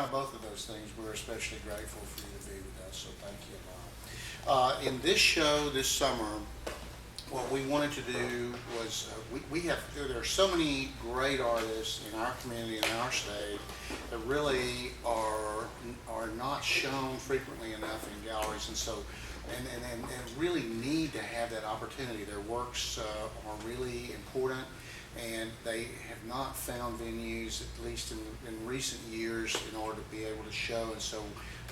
have both of those things, we're especially grateful for you to be with us, so thank you a lot. In this show this summer, what we wanted to do was, there are so many great artists in our community and in our state that really are not shown frequently enough in galleries, and so and really need to have that opportunity. Their works are really important, and they have not found venues, at least in recent years, in order to be able to show. And so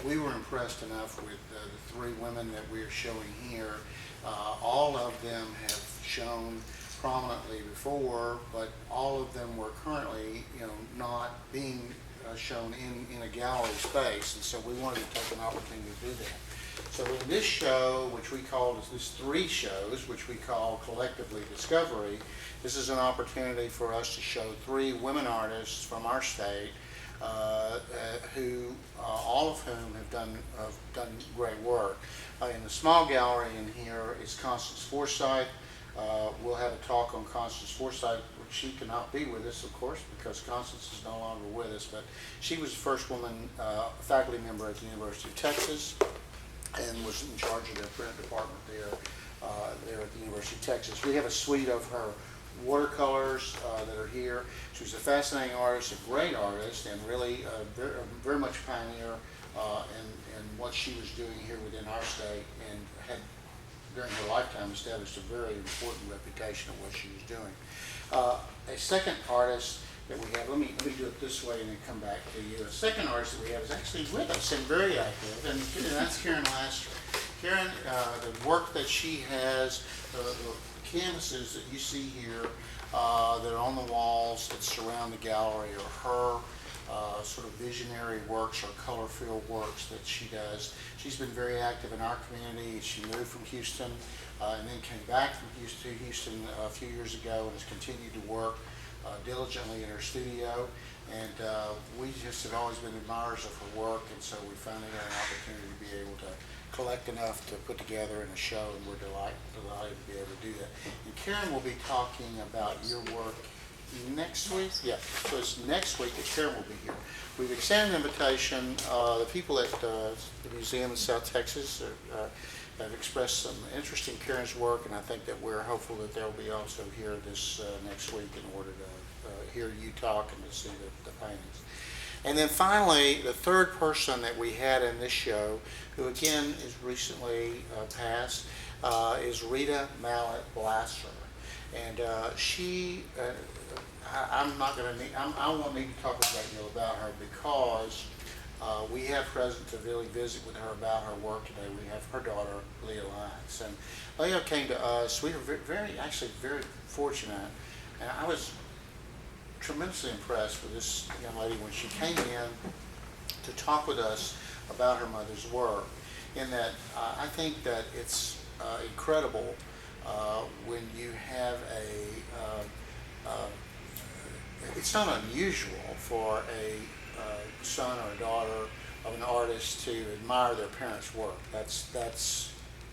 we were impressed enough with the three women that we're showing here. All of them have shown prominently before, but all of them were currently, not being shown in a gallery space, and so we wanted to take an opportunity to do that. So in this show, which we call, this three shows, which we call collectively Discovery, this is an opportunity for us to show three women artists from our state, who all of whom have done great work. In the small gallery in here is Constance Forsythe. We'll have a talk on Constance Forsythe. She cannot be with us, of course, because Constance is no longer with us, but she was the first woman faculty member at the University of Texas and was in charge of their print department there at the University of Texas. We have a suite of her watercolors that are here. She was a fascinating artist, a great artist, and really very much pioneer in what she was doing here within our state, and had during her lifetime established a very important reputation of what she was doing. A second artist that we have, let me do it this way and then come back to you. A second artist that we have is actually with us and very active, and that's Karen Lasser. Karen, the work that she has, the canvases that you see here that are on the walls that surround the gallery are her sort of visionary works or color-filled works that she does. She's been very active in our community. She moved from Houston and then came back from Houston a few years ago and has continued to work diligently in her studio. And we just have always been admirers of her work, and so we finally got an opportunity to be able to collect enough to put together in a show, and we're delighted to be able to do that. And Karen will be talking about your work next week. Yeah, so it's next week that Karen will be here. We've extended an invitation. The people at the museum in South Texas have expressed some interest in Karen's work, and I think that we're hopeful that they'll be also here this next week in order to hear you talk and to see the paintings. And then finally, the third person that we had in this show, who again is recently passed, is Rita Blasser. And she, I won't need to talk a great deal about her because we have present to really visit with her about her work today. We have her daughter, Leah Lax. And Leah came to us. We were very fortunate. And I was tremendously impressed with this young lady when she came in to talk with us about her mother's work, in that I think that it's incredible when you have it's not unusual for a son or a daughter of an artist to admire their parents' work.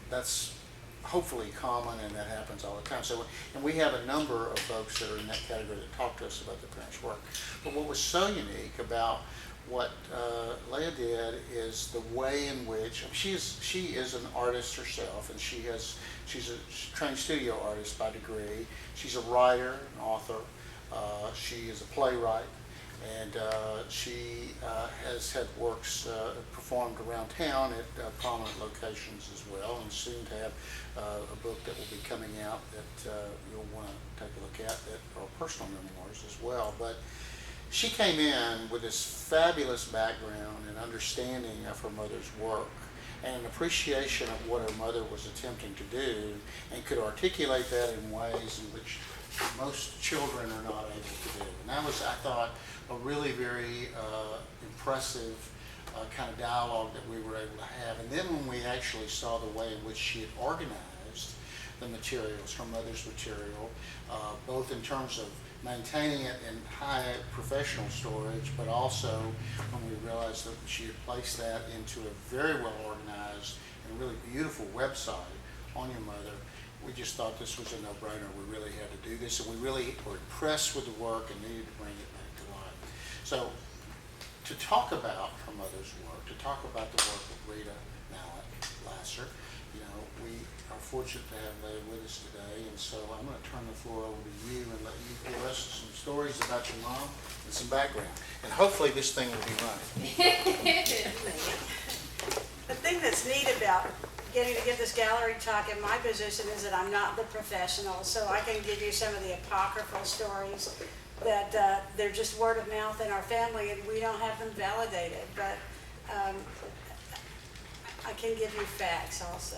That's hopefully common, and that happens all the time. So, and we have a number of folks that are in that category that talk to us about their parents' work. But what was so unique about what Leah did is the way in which she is an artist herself, and she's a trained studio artist by degree. She's a writer, an author. She is a playwright, and she has had works performed around town at prominent locations as well, and soon to have a book that will be coming out that you'll want to take a look at, that are personal memoirs as well. But she came in with this fabulous background and understanding of her mother's work and an appreciation of what her mother was attempting to do, and could articulate that in ways in which most children are not able to do. And that was, I thought, a really very impressive kind of dialogue that we were able to have. And then when we actually saw the way in which she had organized the materials, her mother's material, both in terms of maintaining it in high professional storage, but also when we realized that she had placed that into a very well organized and really beautiful website on your mother, we just thought this was a no-brainer. We really had to do this, and we really were impressed with the work and needed to bring it back to life. So to talk about her mother's work, to talk about the work of Rita Blasser. You know, we are fortunate to have Leah with us today, and so I'm going to turn the floor over to you and let you give us some stories about your mom and some background. And hopefully this thing will be running. The thing that's neat about getting to give this gallery talk in my position is that I'm not the professional, so I can give you some of the apocryphal stories that they're just word of mouth in our family, and we don't have them validated. But I can give you facts also.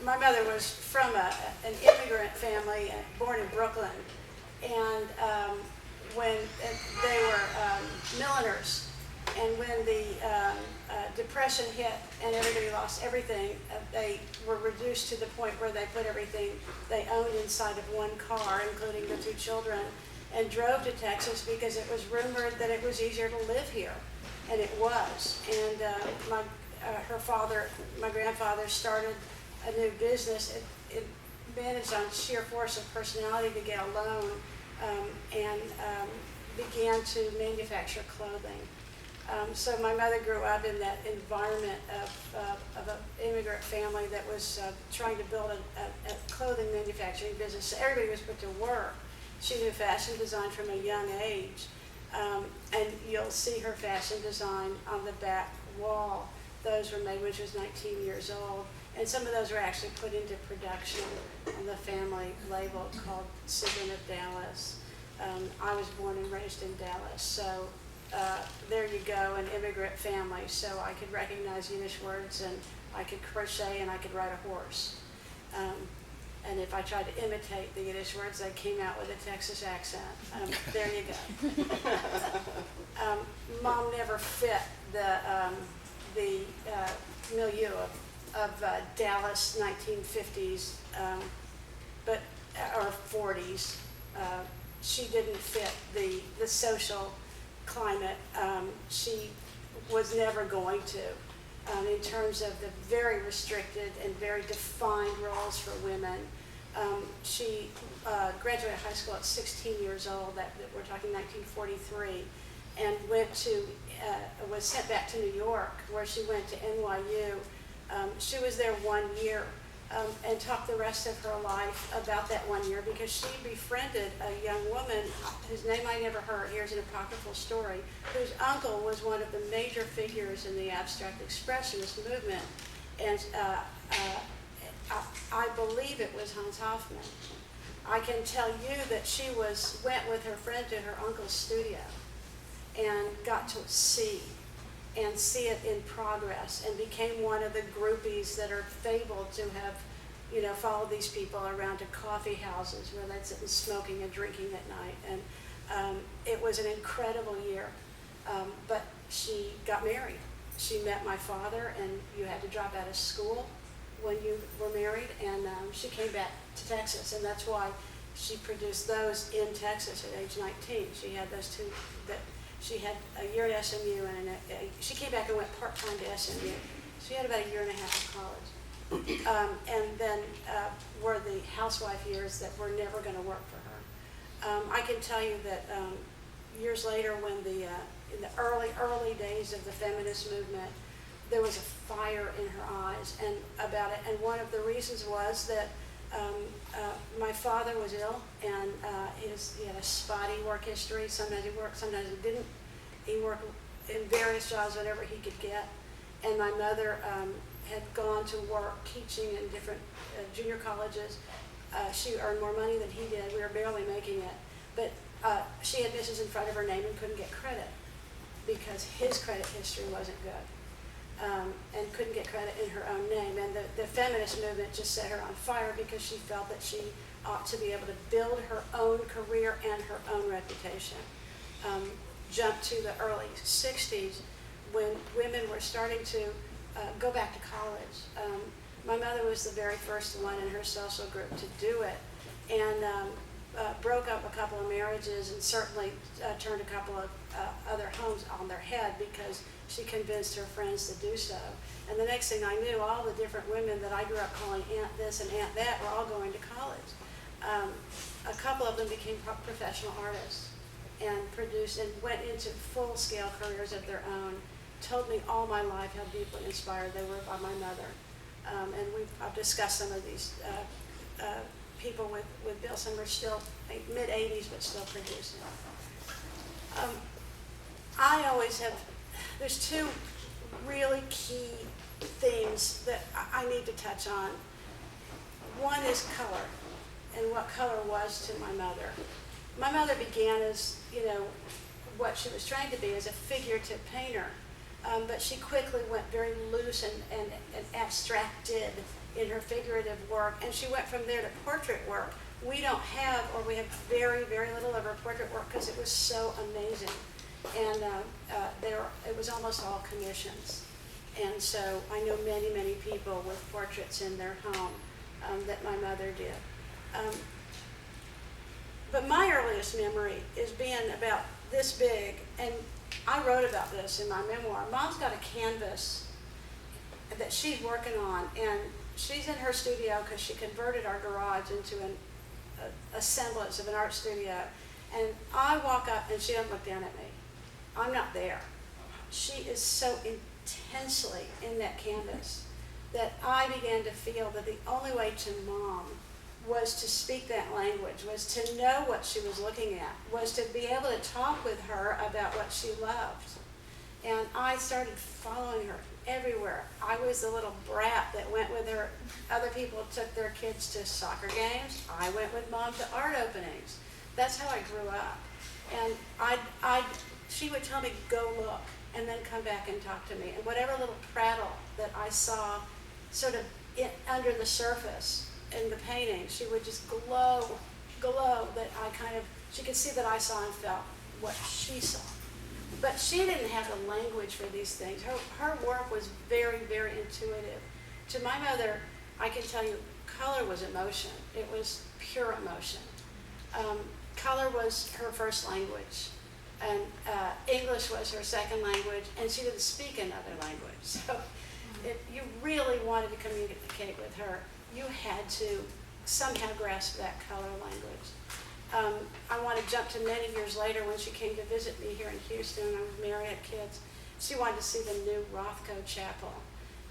My mother was from an immigrant family born in Brooklyn, and when they were milliners, and when the Depression hit and everybody lost everything, they were reduced to the point where they put everything they owned inside of one car, including the 2 children, and drove to Texas because it was rumored that it was easier to live here, and it was. And her father, my grandfather, started a new business. It managed on sheer force of personality to get a loan and began to manufacture clothing. So my mother grew up in that environment of an immigrant family that was trying to build a clothing manufacturing business. So everybody was put to work. She knew fashion design from a young age. And you'll see her fashion design on the back wall. Those were made when she was 19 years old. And some of those were actually put into production on the family label called Signet of Dallas. I was born and raised in Dallas, so there you go, an immigrant family. So I could recognize Yiddish words, and I could crochet, and I could ride a horse. And if I tried to imitate the Yiddish words, they came out with a Texas accent. There you go. Mom never fit the milieu of Dallas 1950s, or 40s. She didn't fit the social climate. She was never going to, in terms of the very restricted and very defined roles for women. She graduated high school at 16 years old, that we're talking 1943, and was sent back to New York, where she went to NYU. She was there 1 year and talked the rest of her life about that 1 year because she befriended a young woman whose name I never heard. Here's an apocryphal story, whose uncle was one of the major figures in the abstract expressionist movement. And I believe it was Hans Hofmann. I can tell you that she went with her friend to her uncle's studio and got to see it in progress, and became one of the groupies that are fabled to have, followed these people around to coffee houses where they'd sit and smoking and drinking at night. And it was an incredible year. But she got married. She met my father, and you had to drop out of school when you were married, and she came back to Texas, and that's why she produced those in Texas at age 19. She had those two she had a year at SMU, and she came back and went part-time to SMU. She had about a year and a half of college. And then were the housewife years that were never going to work for her. I can tell you that years later, when in the early days of the feminist movement, there was a fire in her eyes and about it. And one of the reasons was that my father was ill, and he had a spotty work history. Sometimes he worked, sometimes he didn't. He worked in various jobs, whatever he could get. And my mother had gone to work teaching in different junior colleges. She earned more money than he did. We were barely making it. But she had misses in front of her name and couldn't get credit because his credit history wasn't good. And couldn't get credit in her own name. And the feminist movement just set her on fire because she felt that she ought to be able to build her own career and her own reputation. Jump to the early 60s when women were starting to go back to college. My mother was the very first one in her social group to do it, and broke up a couple of marriages, and certainly turned a couple of other homes on their head because she convinced her friends to do so. And the next thing I knew, all the different women that I grew up calling Aunt this and Aunt that were all going to college. A couple of them became professional artists. and produced and went into full-scale careers of their own, told me all my life how deeply inspired they were by my mother. And I've discussed some of these people with Bill. Some are still mid-80s, but still producing. I always have, there's two really key themes that I need to touch on. One is color, and what color was to my mother. My mother began as, what she was trained to be as a figurative painter, but she quickly went very loose and abstracted in her figurative work, and she went from there to portrait work. We don't have, or we have very, very little of her portrait work because it was so amazing. And it was almost all commissions. And so I know many, many people with portraits in their home that my mother did. But my earliest memory is being about this big, and I wrote about this in my memoir. Mom's got a canvas that she's working on, and she's in her studio because she converted our garage into a semblance of an art studio. And I walk up, and she doesn't look down at me. I'm not there. She is so intensely in that canvas that I began to feel that the only way to Mom was to speak that language, was to know what she was looking at, was to be able to talk with her about what she loved. And I started following her everywhere. I was the little brat that went with her. Other people took their kids to soccer games. I went with Mom to art openings. That's how I grew up. And she would tell me, go look, and then come back and talk to me. And whatever little prattle that I saw sort of under the surface in the painting, she would just glow that she could see that I saw and felt what she saw. But she didn't have the language for these things. Her work was very, very intuitive. To my mother, I can tell you, color was emotion. It was pure emotion. Color was her first language, and English was her second language, and she didn't speak another language. So if you really wanted to communicate with her, you had to somehow grasp that color language. I want to jump to many years later when she came to visit me here in Houston. I was married, had kids. She wanted to see the new Rothko Chapel.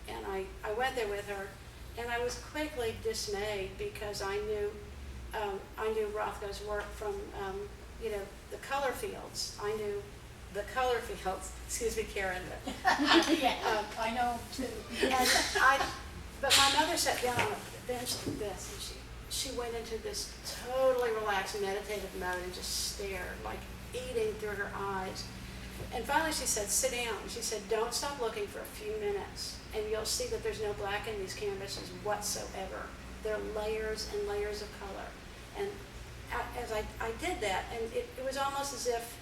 And I went there with her, and I was quickly dismayed because I knew Rothko's work from, the color fields. I knew the color fields. Excuse me, Karen. But, I know too. But my mother sat down on a bench like this, and she went into this totally relaxed meditative mode and just stared, like eating through her eyes. And finally she said, sit down. She said, don't stop looking for a few minutes, and you'll see that there's no black in these canvases whatsoever. There are layers and layers of color. And as I did that, and it was almost as if,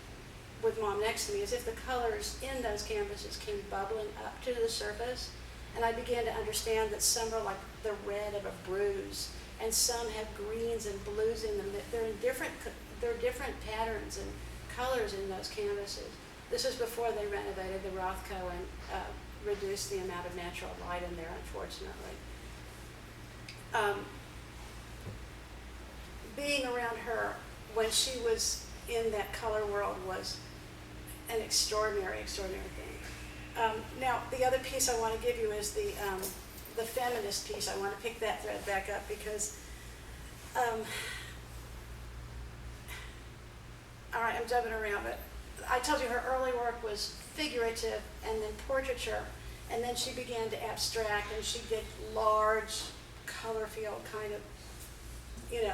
with Mom next to me, as if the colors in those canvases came bubbling up to the surface. And I began to understand that some are like the red of a bruise, and some have greens and blues in them. There are different patterns and colors in those canvases. This was before they renovated the Rothko and reduced the amount of natural light in there, unfortunately. Being around her when she was in that color world was an extraordinary, extraordinary thing. Now, the other piece I want to give you is the feminist piece. I want to pick that thread back up because, all right, I'm jumping around, but I told you her early work was figurative and then portraiture, and then she began to abstract, and she did large color field kind of,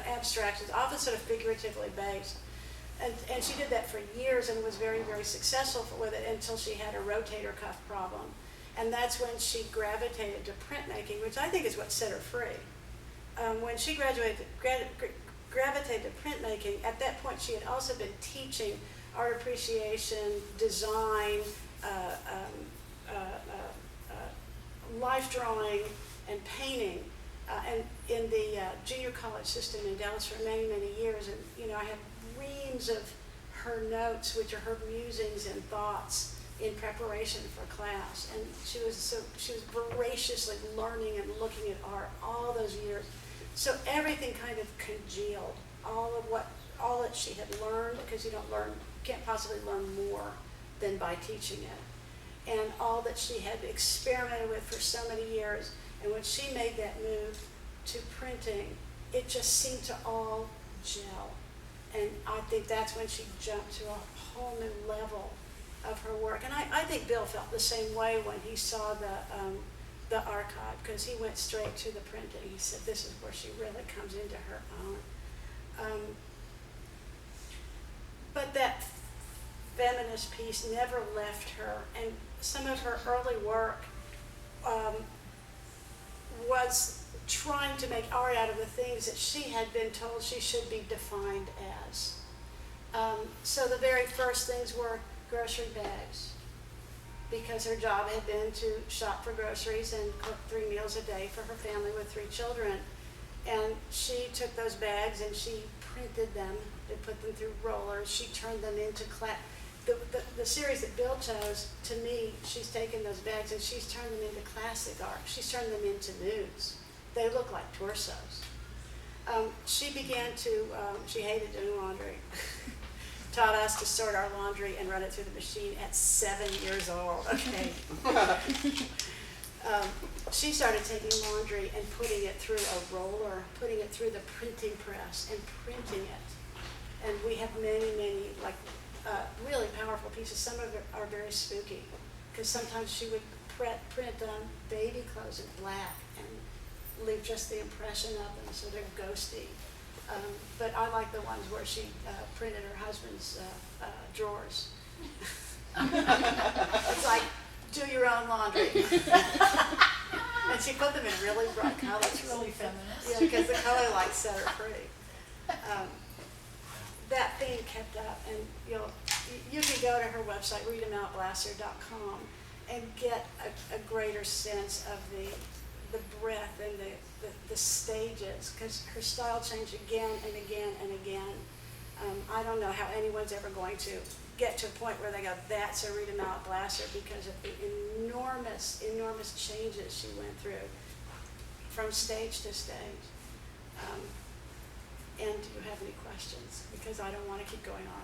abstractions, often sort of figuratively based. And she did that for years and was very, very successful with it until she had a rotator cuff problem. And that's when she gravitated to printmaking, which I think is what set her free. When she gravitated to printmaking, at that point she had also been teaching art appreciation, design, life drawing, and painting, and in the junior college system in Dallas for many, many years. And I have reams of her notes, which are her musings and thoughts in preparation for class. And she was voraciously learning and looking at art all those years. So everything kind of congealed, all that she had learned, because you don't learn can't possibly learn more than by teaching it. And all that she had experimented with for so many years, and when she made that move to printing, it just seemed to all gel. And I think that's when she jumped to a whole new level of her work. And I think Bill felt the same way when he saw the archive, because he went straight to the printing. He said, this is where she really comes into her own. But that feminist piece never left her, and some of her early work was trying to make art out of the things that she had been told she should be defined as. So the very first things were grocery bags, because her job had been to shop for groceries and cook 3 meals a day for her family with 3 children. And she took those bags and she printed them and put them through rollers. She turned them into the series that Bill chose, to me, she's taken those bags and she's turned them into classic art. She's turned them into nudes. They look like torsos. She began to, she hated doing laundry. Taught us to sort our laundry and run it through the machine at 7 years old, okay? She started taking laundry and putting it through a roller, putting it through the printing press and printing it. And we have many, many, like, really powerful pieces. Some of it are very spooky, because sometimes she would print baby clothes in black and leave just the impression of them, so they're ghosty. But I like the ones where she printed her husband's drawers. It's like, do your own laundry. And she put them in really bright colors. That's really feminist. Yeah, because the color lights set her free. That theme kept up, and you can go to her website, RitaBlasser.com, and get a greater sense of the breadth and the stages, because her style changed again and again and again. I don't know how anyone's ever going to get to a point where they go, that's a Rita Blasser, because of the enormous, enormous changes she went through from stage to stage. And do you have any questions? Because I don't want to keep going on.